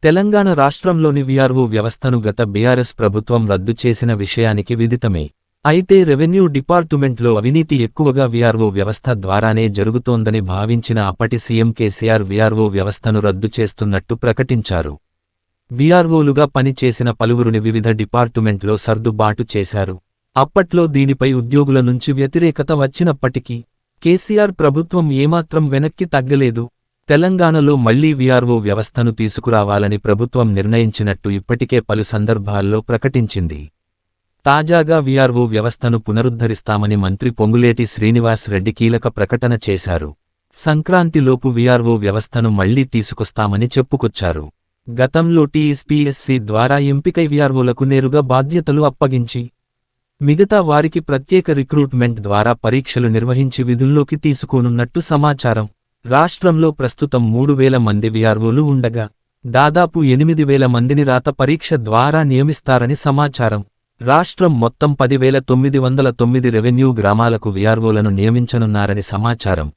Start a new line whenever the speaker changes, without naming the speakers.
తెలంగాణ రాష్ట్రంలోని వీఆర్ఓ వ్యవస్థను గత బీఆర్ఎస్ ప్రభుత్వం రద్దు చేసిన విషయానికి విదితమే. అయితే రెవెన్యూ డిపార్టుమెంట్లో అవినీతి ఎక్కువగా వీఆర్ఓ వ్యవస్థ ద్వారానే జరుగుతోందని భావించిన అప్పటి సీఎం కేసీఆర్ వీఆర్ఓ వ్యవస్థను రద్దు చేస్తున్నట్టు ప్రకటించారు. వీఆర్ఓలుగా పనిచేసిన పలువురుని వివిధ డిపార్టుమెంట్లో సర్దుబాటు చేశారు. అప్పట్లో దీనిపై ఉద్యోగుల నుంచి వ్యతిరేకత వచ్చినప్పటికీ కేసీఆర్ ప్రభుత్వం ఏమాత్రం వెనక్కి తగ్గలేదు. తెలంగాణలో మళ్లీ వీఆర్ఓ వ్యవస్థను తీసుకురావాలని ప్రభుత్వం నిర్ణయించినట్టు ఇప్పటికే పలు సందర్భాల్లో ప్రకటించింది. తాజాగా వీఆర్ఓ వ్యవస్థను పునరుద్ధరిస్తామని మంత్రి పొంగులేటి శ్రీనివాస్ రెడ్డి కీలక ప్రకటన చేశారు. సంక్రాంతిలోపు వీఆర్ఓ వ్యవస్థను మళ్లీ తీసుకొస్తామని చెప్పుకొచ్చారు. గతంలో టీఎస్పీఎస్సీ ద్వారా ఎంపికై వీఆర్ఓలకు నేరుగా బాధ్యతలు అప్పగించి మిగతా వారికి ప్రత్యేక రిక్రూట్మెంట్ ద్వారా పరీక్షలు నిర్వహించి విధుల్లోకి తీసుకోనున్నట్టు సమాచారం. రాష్ట్రంలో ప్రస్తుతం 3,000 మంది వీఆర్ఓలు ఉండగా దాదాపు 8,000 మందిని రాత పరీక్ష ద్వారా నియమిస్తారని సమాచారం. రాష్ట్రం మొత్తం 10,909 రెవెన్యూ గ్రామాలకు వీఆర్ఓలను నియమించనున్నారని సమాచారం.